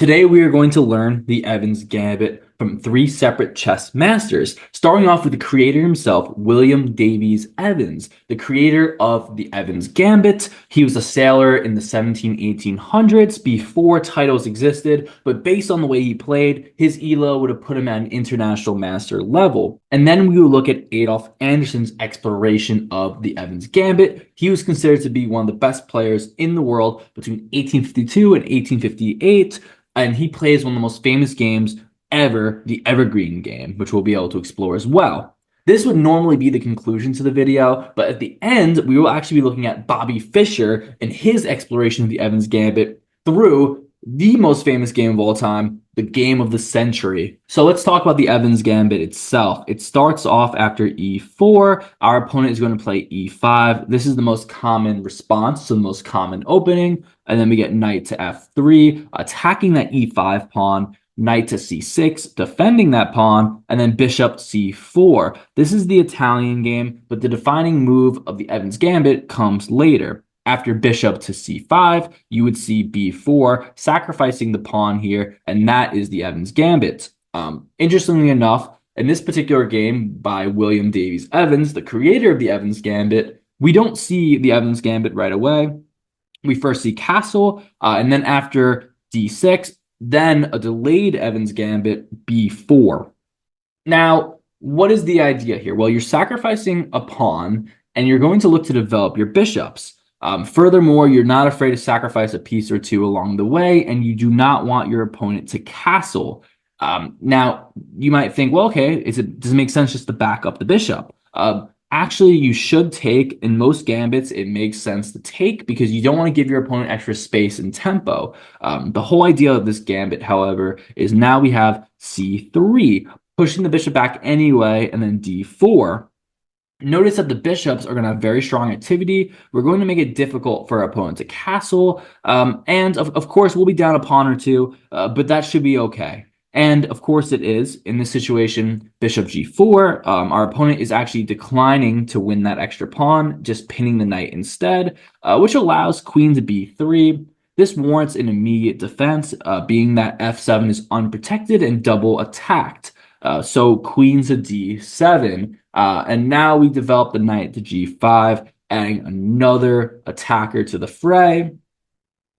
Today we are going to learn the Evans Gambit from three separate chess masters, starting off with the creator himself, William Davies Evans, the creator of the Evans Gambit. He was a sailor in the 1800s before titles existed, but based on the way he played, his ELO would have put him at an international master level. And then we will look at Adolf Anderson's exploration of the Evans Gambit. He was considered to be one of the best players in the world between 1852 and 1858. And he plays one of the most famous games ever, the Evergreen game, which we'll be able to explore as well. This would normally be the conclusion to the video, but at the end, we will actually be looking at Bobby Fischer and his exploration of the Evans Gambit through the most famous game of all time, the game of the century. So let's talk about the Evans Gambit itself. It starts off after e4. Our opponent is going to play e5. This is the most common response to the most common opening. And then we get knight to f3, attacking that e5 pawn, knight to c6, defending that pawn, and then bishop c4. This is the Italian game, but the defining move of the Evans Gambit comes later. After bishop to c5, you would see b4, sacrificing the pawn here, and that is the Evans Gambit. Interestingly enough, in this particular game by William Davies Evans, the creator of the Evans Gambit, we don't see the Evans Gambit right away. We first see castle, and then after d6, then a delayed Evans Gambit, b4. Now, what is the idea here? Well, you're sacrificing a pawn, and you're going to look to develop your bishops. Furthermore, you're not afraid to sacrifice a piece or two along the way, and you do not want your opponent to castle. Now, you might think, well, okay, does it make sense just to back up the bishop? Actually, you should take. In most gambits, it makes sense to take because you don't want to give your opponent extra space and tempo. The whole idea of this gambit, however, is now we have c3, pushing the bishop back anyway, and then d4. Notice that the bishops are going to have very strong activity. We're going to make it difficult for our opponent to castle. And of course, we'll be down a pawn or two, but that should be okay. And of course it is. In this situation, bishop g4, our opponent is actually declining to win that extra pawn, just pinning the knight instead, which allows queen to b3. This warrants an immediate defense, being that f7 is unprotected and double attacked. So queen to d7, and now we develop the knight to g5, adding another attacker to the fray.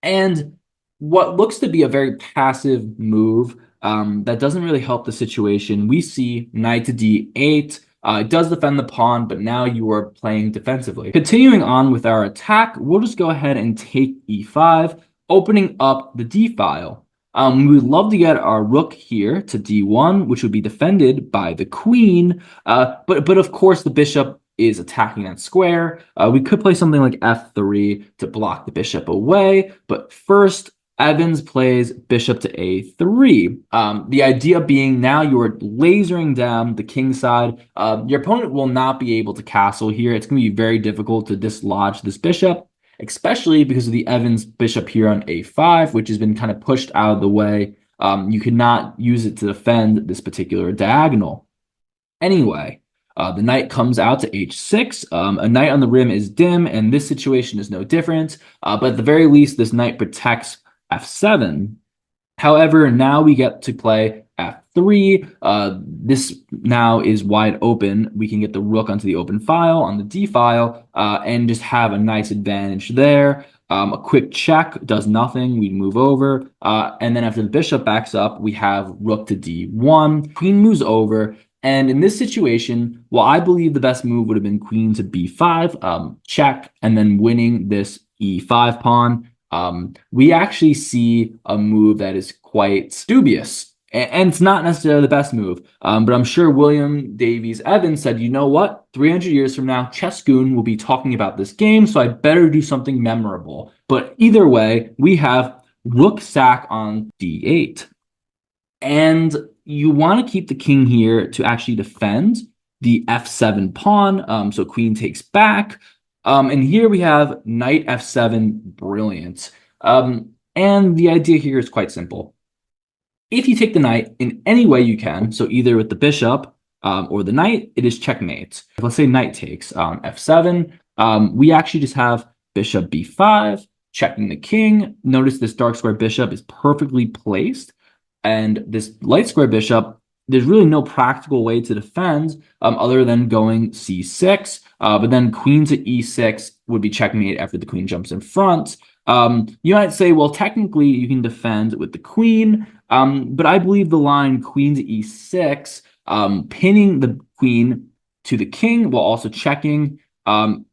And what looks to be a very passive move that doesn't really help the situation, we see knight to d8. It does defend the pawn, but now you are playing defensively. Continuing on with our attack, we'll just go ahead and take e5, opening up the d file. We would love to get our rook here to d1, which would be defended by the queen, but of course the bishop is attacking that square. We could play something like f3 to block the bishop away, but first Evans plays bishop to a3. The idea being now you're lasering down the king side. Your opponent will not be able to castle here. It's going to be very difficult to dislodge this bishop, especially because of the Evans bishop here on a5, which has been kind of pushed out of the way. You cannot use it to defend this particular diagonal. Anyway, the knight comes out to h6. A knight on the rim is dim, and this situation is no different. But at the very least, this knight protects f7. However, now we get to play f3. This now is wide open. We can get the rook onto the open file on the d file and just have a nice advantage there. A quick check does nothing. We move over. And then after the bishop backs up, we have rook to d1. Queen moves over. And in this situation, well, I believe the best move would have been queen to b5, check, and then winning this e5 pawn. We actually see a move that is quite dubious, and it's not necessarily the best move. But I'm sure William Davies Evans said, you know what? 300 years from now, Chessgoon will be talking about this game, so I better do something memorable. But either way, we have rook sack on d8. And you want to keep the king here to actually defend the f7 pawn. So queen takes back. And here we have knight f7, brilliant. And the idea here is quite simple. If you take the knight in any way you can, so either with the bishop or the knight, it is checkmate. Let's say knight takes f7. We actually just have bishop b5, checking the king. Notice this dark square bishop is perfectly placed, and this light square bishop, there's really no practical way to defend other than going c6. But then queen to e6 would be checkmate after the queen jumps in front. You might say, well, technically you can defend with the queen, but I believe the line queen to e6, pinning the queen to the king while also checking,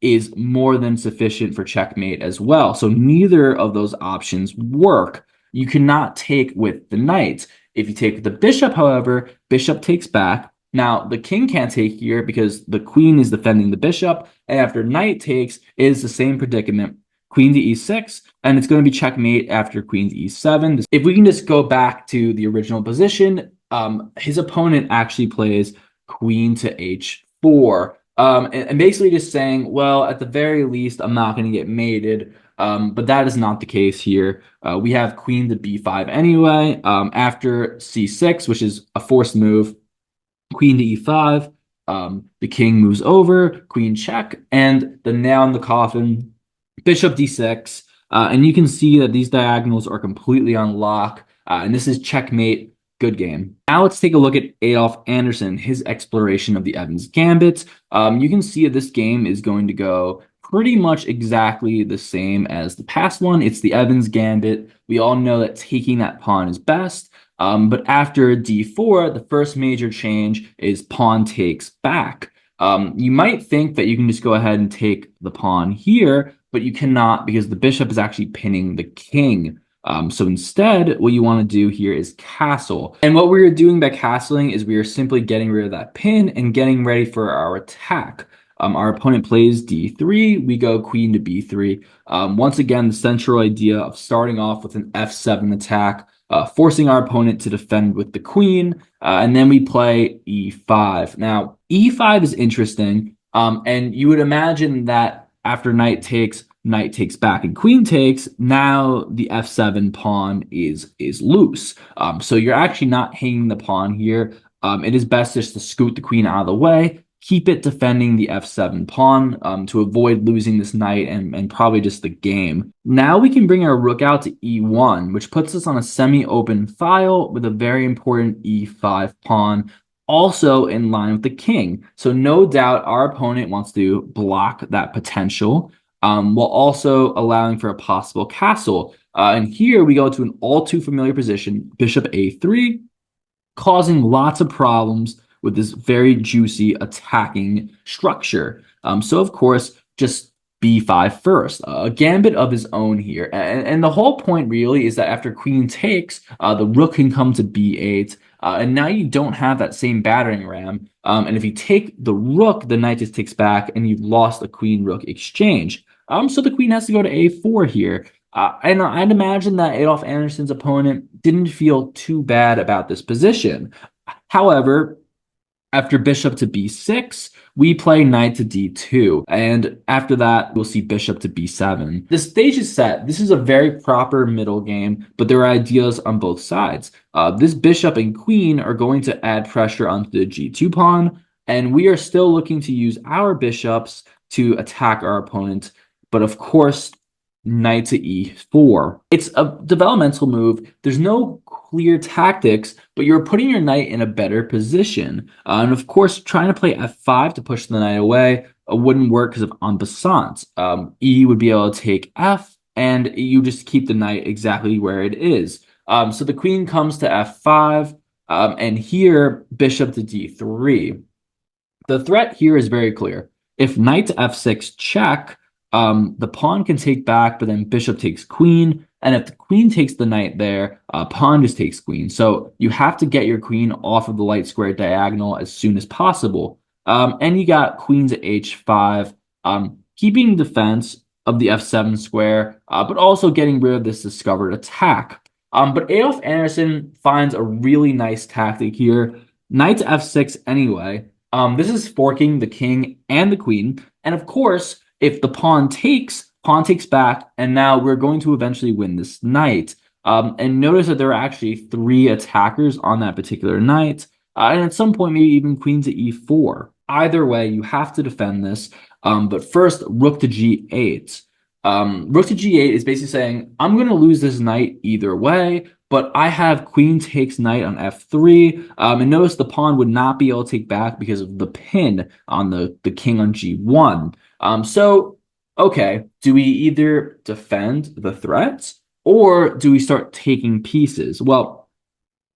is more than sufficient for checkmate as well. So neither of those options work. You cannot take with the knight. If you take with the bishop, however, bishop takes back. Now, the king can't take here because the queen is defending the bishop, and after knight takes, it is the same predicament. Queen to e6, and it's going to be checkmate after queen to e7. If we can just go back to the original position, his opponent actually plays queen to h4. And basically just saying, well, at the very least, I'm not going to get mated. But that is not the case here. We have queen to b5 anyway. After c6, which is a forced move, queen to e5. The king moves over, queen check, and the nail in the coffin, bishop d6. And you can see that these diagonals are completely on lock. And this is checkmate. Good game. Now let's take a look at Adolf Anderssen, his exploration of the Evans Gambit. You can see that this game is going to go pretty much exactly the same as the past one. It's the Evans Gambit. We all know that taking that pawn is best. But after d4, the first major change is pawn takes back. You might think that you can just go ahead and take the pawn here, but you cannot because the bishop is actually pinning the king. So instead, what you want to do here is castle. And what we are doing by castling is we are simply getting rid of that pin and getting ready for our attack. Our opponent plays d3, we go queen to b3. Once again, the central idea of starting off with an f7 attack, forcing our opponent to defend with the queen, and then we play e5. Now, e5 is interesting, and you would imagine that after knight takes back and queen takes, now the f7 pawn is loose. So you're actually not hanging the pawn here. It is best just to scoot the queen out of the way, keep it defending the f7 pawn to avoid losing this knight and probably just the game. Now we can bring our rook out to e1, which puts us on a semi-open file with a very important e5 pawn, also in line with the king. So no doubt our opponent wants to block that potential, while also allowing for a possible castle. And here we go to an all too familiar position, bishop a3, causing lots of problems with this very juicy attacking structure. So of course, just b5 first, a gambit of his own here. And the whole point really is that after queen takes, the rook can come to b8, and now you don't have that same battering ram. And if you take the rook, the knight just takes back, and you've lost a queen-rook exchange. So the queen has to go to a4 here. And I'd imagine that Adolf Anderssen's opponent didn't feel too bad about this position. However, after bishop to b6, we play knight to d2. And after that, we'll see bishop to b7. The stage is set. This is a very proper middle game, but there are ideas on both sides. This bishop and queen are going to add pressure onto the g2 pawn, and we are still looking to use our bishops to attack our opponent. But of course, knight to e4. It's a developmental move. There's no clear tactics, but you're putting your knight in a better position. And of course, trying to play f5 to push the knight away wouldn't work because of en passant. E would be able to take f, and you just keep the knight exactly where it is. So the queen comes to f5, and here, bishop to d3. The threat here is very clear. If knight to f6 check, the pawn can take back, but then bishop takes queen. And if the queen takes the knight there, pawn just takes queen. So you have to get your queen off of the light square diagonal as soon as possible. And you got queen to h5, keeping defense of the f7 square, but also getting rid of this discovered attack. But Adolf Anderssen finds a really nice tactic here. Knight to f6 anyway. This is forking the king and the queen. And of course, if the pawn takes back, and now we're going to eventually win this knight. And notice that there are actually 3 attackers on that particular knight. And at some point, maybe even queen to e4. Either way, you have to defend this. But first, rook to g8. Rook to g8 is basically saying, I'm going to lose this knight either way, but I have queen takes knight on f3. And notice the pawn would not be able to take back because of the pin on the king on g1. So, okay, do we either defend the threats or do we start taking pieces? Well,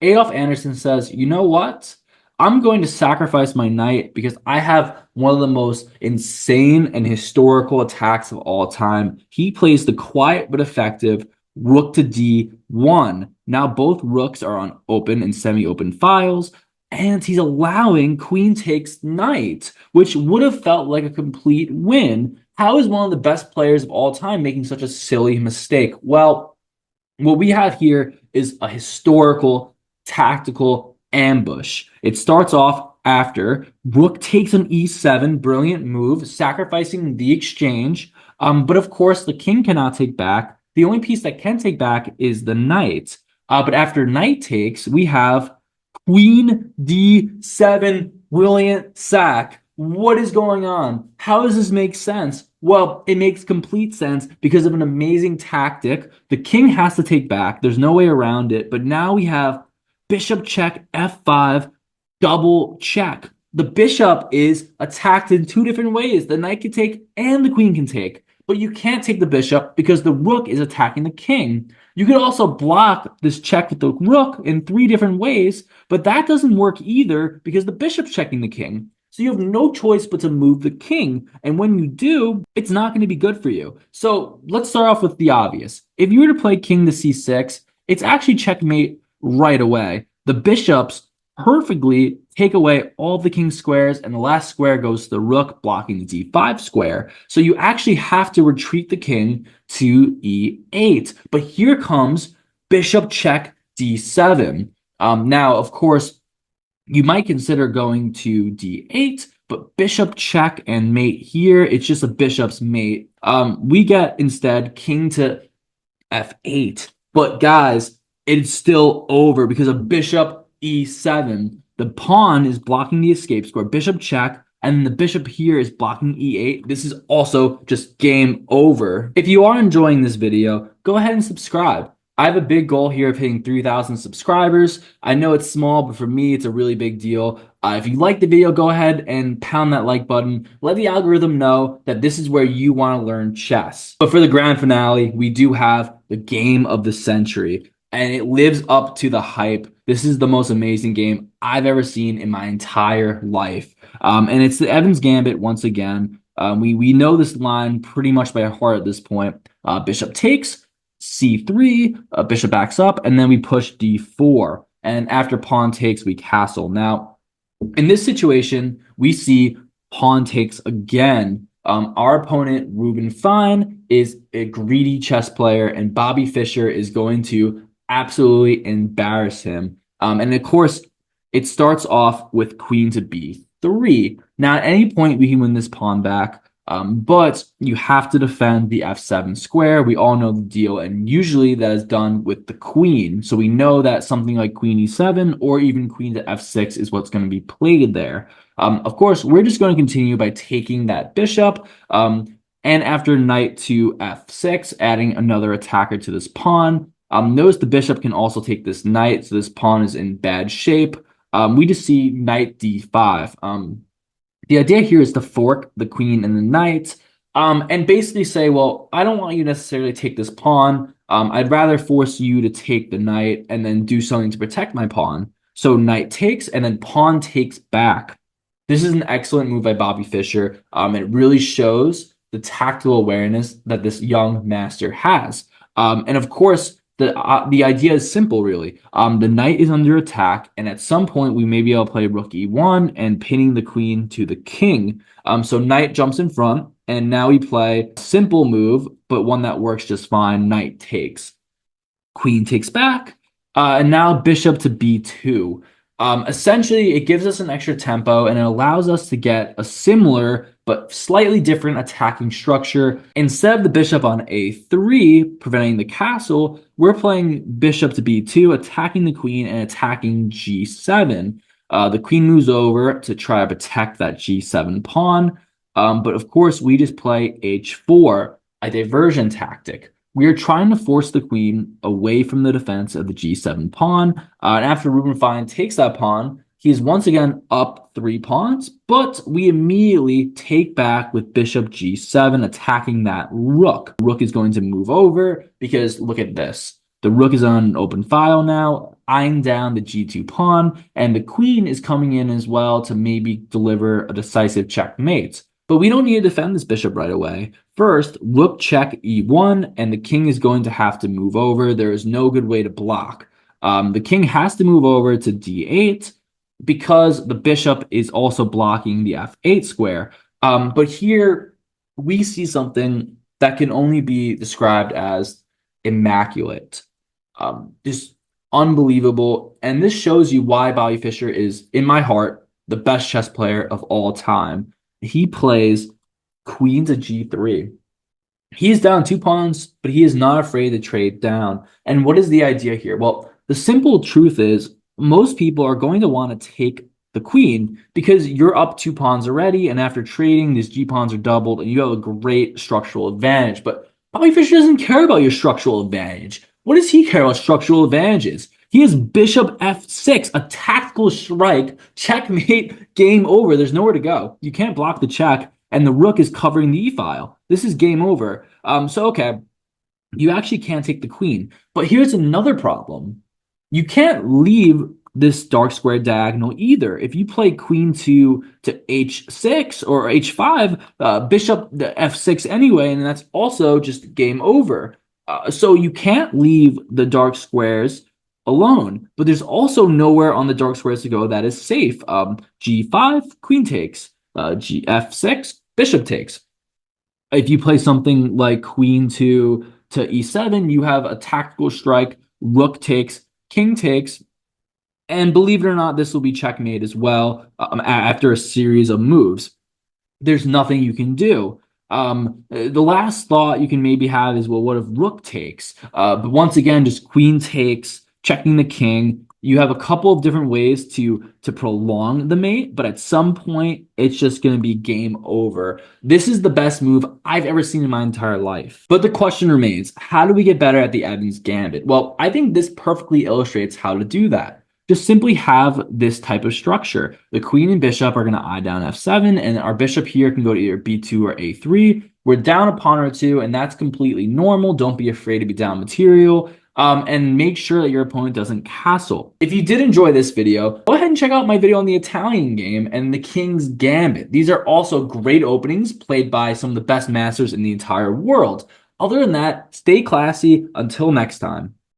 Adolf Anderson says, you know what? I'm going to sacrifice my knight because I have one of the most insane and historical attacks of all time. He plays the quiet but effective rook to d1. Now both rooks are on open and semi-open files, and he's allowing queen takes knight, which would have felt like a complete win. How is one of the best players of all time making such a silly mistake? Well, what we have here is a historical tactical ambush. It starts off after rook takes on e7, brilliant move, sacrificing the exchange. But of course, the king cannot take back. The only piece that can take back is the knight. But after knight takes, we have queen d7, brilliant sack. What is going on? How does this make sense? Well, it makes complete sense because of an amazing tactic. The king has to take back. There's no way around it. But now we have bishop check f5, double check. The bishop is attacked in two different ways. The knight can take and the queen can take. But you can't take the bishop because the rook is attacking the king. You could also block this check with the rook in three different ways, but that doesn't work either because the bishop's checking the king. So you have no choice but to move the king. And when you do, it's not going to be good for you. So let's start off with the obvious. If you were to play king to c6, it's actually checkmate right away. The bishops perfectly take away all the king squares, and the last square goes to the rook, blocking the d5 square. So you actually have to retreat the king to e8. But here comes bishop check d7. Now, of course, you might consider going to d8, but bishop check and mate here, it's just a bishop's mate. We get instead king to f8. But guys, it's still over because of bishop e7. The pawn is blocking the escape square, bishop check, and the bishop here is blocking e8. This is also just game over. If you are enjoying this video, go ahead and subscribe. I have a big goal here of hitting 3,000 subscribers. I know it's small, but for me, it's a really big deal. If you like the video, go ahead and pound that like button. Let the algorithm know that this is where you want to learn chess. But for the grand finale, we do have the game of the century, and it lives up to the hype. This is the most amazing game I've ever seen in my entire life. And it's the Evans Gambit once again. We know this line pretty much by heart at this point. Bishop takes, c3, bishop backs up, and then we push d4. And after pawn takes, we castle. Now, in this situation, we see pawn takes again. Our opponent, Ruben Fine, is a greedy chess player, and Bobby Fischer is going to absolutely embarrass him. And of course, it starts off with queen to b3. Now, at any point, we can win this pawn back. But you have to defend the f7 square. We all know the deal, and usually that is done with the queen. So we know that something like queen e7 or even queen to f6 is what's going to be played there. Of course, we're just going to continue by taking that bishop, and after knight to f6, adding another attacker to this pawn. Notice the bishop can also take this knight, so this pawn is in bad shape. We just see knight d5. The idea here is to fork the queen and the knight, and basically say, well, I don't want you necessarily to take this pawn. I'd rather force you to take the knight and then do something to protect my pawn. So knight takes and then pawn takes back. This is an excellent move by Bobby Fischer. It really shows the tactical awareness that this young master has. And of course, the idea is simple, really. The knight is under attack, and at some point we may be able to play rook e1 and pinning the queen to the king. So knight jumps in front, and now we play a simple move, but one that works just fine. Knight takes, queen takes back, and now bishop to b2. Essentially, it gives us an extra tempo, and it allows us to get a similar but slightly different attacking structure. Instead of the bishop on a3, preventing the castle, we're playing bishop to b2, attacking the queen and attacking g7. The queen moves over to try to protect that g7 pawn. But of course, we just play h4. a diversion tactic. We are trying to force the queen away from the defense of the g7 pawn. And after Rubinstein takes that pawn, he is once again up 3 pawns, but we immediately take back with bishop g7, attacking that rook. Rook is going to move over because look at this. The rook is on an open file now, eyeing down the g2 pawn, and the queen is coming in as well to maybe deliver a decisive checkmate. But we don't need to defend this bishop right away. First, rook check e1, and the king is going to have to move over. There is no good way to block. The king has to move over to d8 because the bishop is also blocking the f8 square. But here we see something that can only be described as immaculate. Just unbelievable. And this shows you why Bobby Fischer is, in my heart, the best chess player of all time. He plays queen to g3. He's down 2 pawns, but he is not afraid to trade down. And what is the idea here? Well, the simple truth is most people are going to want to take the queen because you're up 2 pawns already, and after trading, these g-pawns are doubled, and you have a great structural advantage. But Bobby Fischer doesn't care about your structural advantage. What does he care about structural advantages? He has bishop f6, a tactical strike, checkmate, game over. There's nowhere to go. You can't block the check, and the rook is covering the e-file. This is game over. Okay, you actually can't take the queen. But here's another problem. You can't leave this dark square diagonal either. If you play queen to h6 or h5, bishop the f6 anyway, and that's also just game over. So you can't leave the dark squares alone, but there's also nowhere on the dark squares to go that is safe. G5, queen takes. F6, bishop takes. If you play something like queen to e7, you have a tactical strike, rook takes, king takes, and believe it or not, this will be checkmate as well after a series of moves. There's nothing you can do. The last thought you can maybe have is, well, what if rook takes? But once again, just queen takes, checking the king. You have a couple of different ways to prolong the mate, but at some point, it's just going to be game over. This is the best move I've ever seen in my entire life. But the question remains, how do we get better at the Evans Gambit? Well, I think this perfectly illustrates how to do that. Just simply have this type of structure. The queen and bishop are going to eye down f7, and our bishop here can go to either b2 or a3. We're down a pawn or two, and that's completely normal. Don't be afraid to be down material. And make sure that your opponent doesn't castle. If you did enjoy this video, go ahead and check out my video on the Italian game and the King's Gambit. These are also great openings played by some of the best masters in the entire world. Other than that, stay classy. Until next time.